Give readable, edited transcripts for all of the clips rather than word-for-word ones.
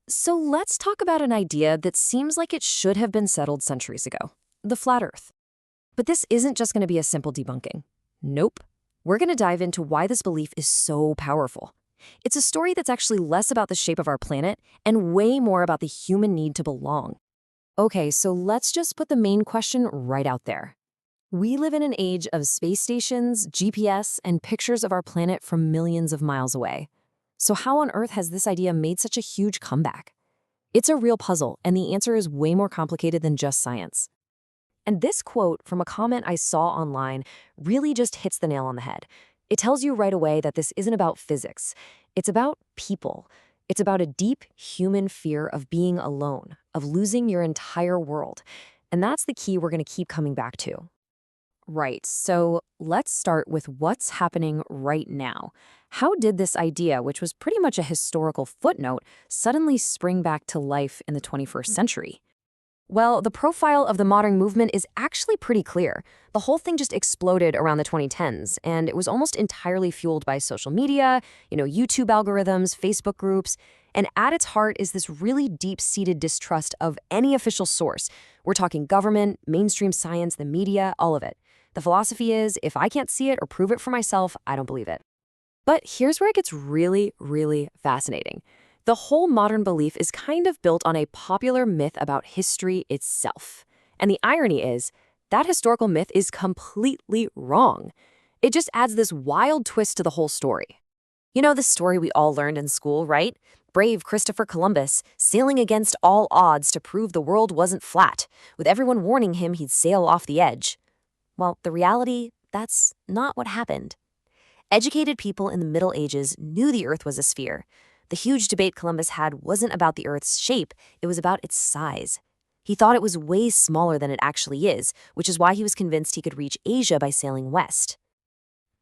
So let's talk about an idea that seems like it should have been settled centuries ago, the flat Earth. But this isn't just going to be a simple debunking. Nope. We're going to dive into why this belief is so powerful. It's a story that's actually less about the shape of our planet and way more about the human need to belong. Okay, so let's just put the main question right out there. We live in an age of space stations, GPS, and pictures of our planet from millions of miles away. So how on earth has this idea made such a huge comeback? It's a real puzzle, and the answer is way more complicated than just science. And this quote from a comment I saw online really just hits the nail on the head. It tells you right away that this isn't about physics. It's about people. It's about a deep human fear of being alone, of losing your entire world. And that's the key we're going to keep coming back to. Right, so let's start with what's happening right now. How did this idea, which was pretty much a historical footnote, suddenly spring back to life in the 21st century? Well, the profile of the modern movement is actually pretty clear. The whole thing just exploded around the 2010s, and it was almost entirely fueled by social media, YouTube algorithms, Facebook groups, and at its heart is this really deep-seated distrust of any official source. We're talking government, mainstream science, the media, all of it. The philosophy is, if I can't see it or prove it for myself, I don't believe it. But here's where it gets really, really fascinating. The whole modern belief is kind of built on a popular myth about history itself. And the irony is, that historical myth is completely wrong. It just adds this wild twist to the whole story. You know the story we all learned in school, right? Brave Christopher Columbus sailing against all odds to prove the world wasn't flat, with everyone warning him he'd sail off the edge. Well, the reality, that's not what happened. Educated people in the Middle Ages knew the Earth was a sphere. The huge debate Columbus had wasn't about the Earth's shape, it was about its size. He thought it was way smaller than it actually is, which is why he was convinced he could reach Asia by sailing west.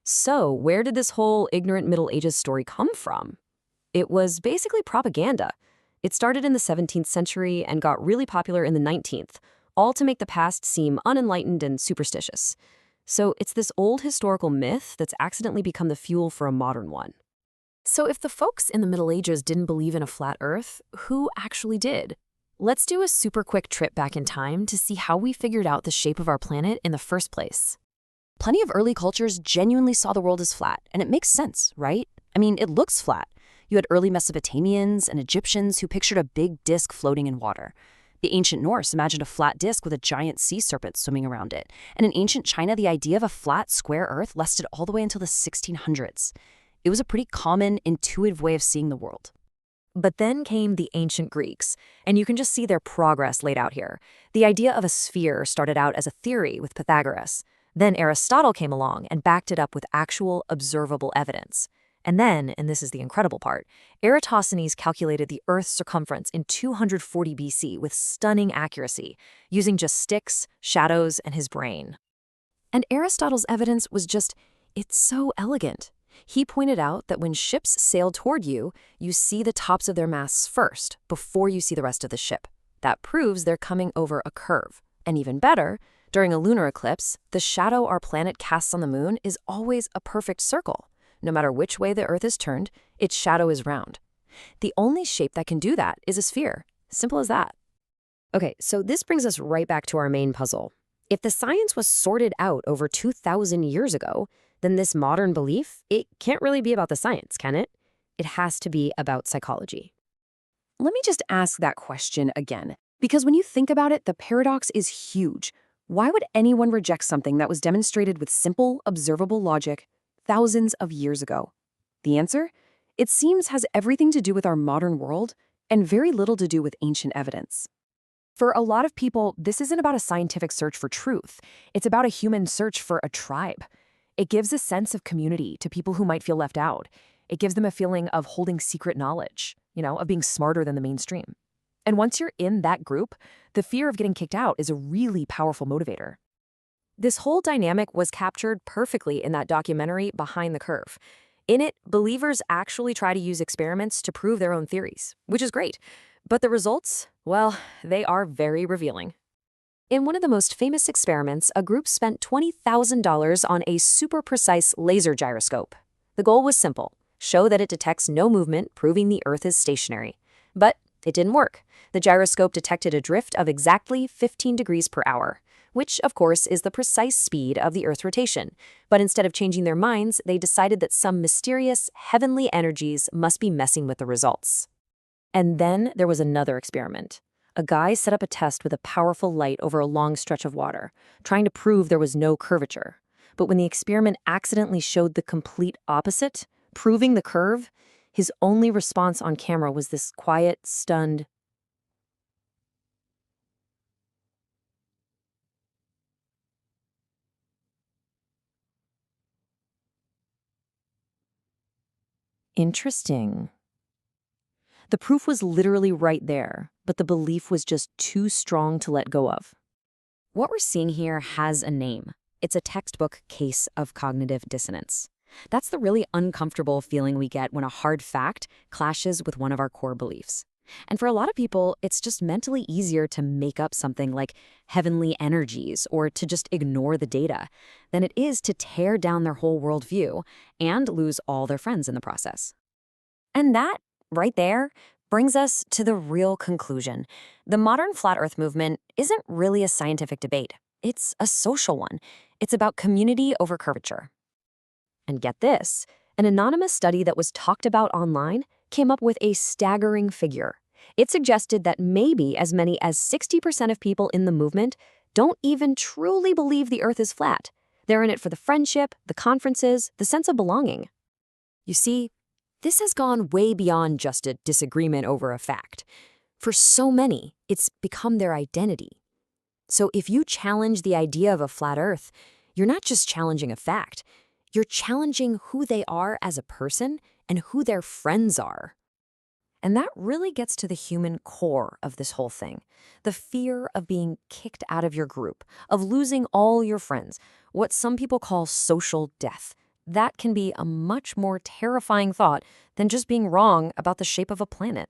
So, where did this whole ignorant Middle Ages story come from? It was basically propaganda. It started in the 17th century and got really popular in the 19th, all to make the past seem unenlightened and superstitious. So it's this old historical myth that's accidentally become the fuel for a modern one. So if the folks in the Middle Ages didn't believe in a flat Earth, who actually did? Let's do a super quick trip back in time to see how we figured out the shape of our planet in the first place. Plenty of early cultures genuinely saw the world as flat, and it makes sense, right? I mean, it looks flat. You had early Mesopotamians and Egyptians who pictured a big disk floating in water. The ancient Norse imagined a flat disk with a giant sea serpent swimming around it. And in ancient China, the idea of a flat, square Earth lasted all the way until the 1600s. It was a pretty common, intuitive way of seeing the world. But then came the ancient Greeks, and you can just see their progress laid out here. The idea of a sphere started out as a theory with Pythagoras. Then Aristotle came along and backed it up with actual, observable evidence. And then, and this is the incredible part, Eratosthenes calculated the Earth's circumference in 240 BC with stunning accuracy, using just sticks, shadows, and his brain. And Aristotle's evidence was it's so elegant. He pointed out that when ships sail toward you, you see the tops of their masts first, before you see the rest of the ship. That proves they're coming over a curve. And even better, during a lunar eclipse, the shadow our planet casts on the moon is always a perfect circle. No matter which way the Earth is turned, its shadow is round. The only shape that can do that is a sphere. Simple as that. Okay, so this brings us right back to our main puzzle. If the science was sorted out over 2,000 years ago, then this modern belief, it can't really be about the science, can it? It has to be about psychology. Let me just ask that question again, because when you think about it, the paradox is huge. Why would anyone reject something that was demonstrated with simple, observable logic thousands of years ago? The answer? It seems has everything to do with our modern world and very little to do with ancient evidence. For a lot of people, this isn't about a scientific search for truth. It's about a human search for a tribe. It gives a sense of community to people who might feel left out. It gives them a feeling of holding secret knowledge, of being smarter than the mainstream. And once you're in that group, the fear of getting kicked out is a really powerful motivator. This whole dynamic was captured perfectly in that documentary Behind the Curve. In it, believers actually try to use experiments to prove their own theories, which is great. But the results, well, they are very revealing. In one of the most famous experiments, a group spent $20,000 on a super precise laser gyroscope. The goal was simple: show that it detects no movement, proving the Earth is stationary. But It didn't work. The gyroscope detected a drift of exactly 15 degrees per hour, which, of course, is the precise speed of the Earth's rotation. But instead of changing their minds, they decided that some mysterious, heavenly energies must be messing with the results. And then there was another experiment. A guy set up a test with a powerful light over a long stretch of water, trying to prove there was no curvature. But when the experiment accidentally showed the complete opposite, proving the curve, his only response on camera was this quiet, stunned, "Interesting." The proof was literally right there, but the belief was just too strong to let go of. What we're seeing here has a name. It's a textbook case of cognitive dissonance. That's the really uncomfortable feeling we get when a hard fact clashes with one of our core beliefs. And for a lot of people, it's just mentally easier to make up something like heavenly energies or to just ignore the data than it is to tear down their whole worldview and lose all their friends in the process. And that, right there, brings us to the real conclusion. The modern flat Earth movement isn't really a scientific debate. It's a social one. It's about community over curvature. And get this, an anonymous study that was talked about online came up with a staggering figure. It suggested that maybe as many as 60% of people in the movement don't even truly believe the Earth is flat. They're in it for the friendship, the conferences, the sense of belonging. You see, this has gone way beyond just a disagreement over a fact. For so many, it's become their identity. So if you challenge the idea of a flat Earth, you're not just challenging a fact, you're challenging who they are as a person and who their friends are. And that really gets to the human core of this whole thing. The fear of being kicked out of your group, of losing all your friends, what some people call social death. That can be a much more terrifying thought than just being wrong about the shape of a planet.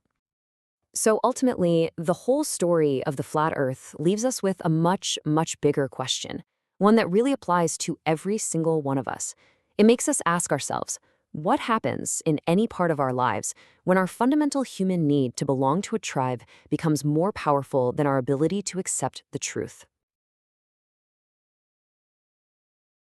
So ultimately, the whole story of the flat Earth leaves us with a much, much bigger question, one that really applies to every single one of us. It makes us ask ourselves, what happens in any part of our lives when our fundamental human need to belong to a tribe becomes more powerful than our ability to accept the truth?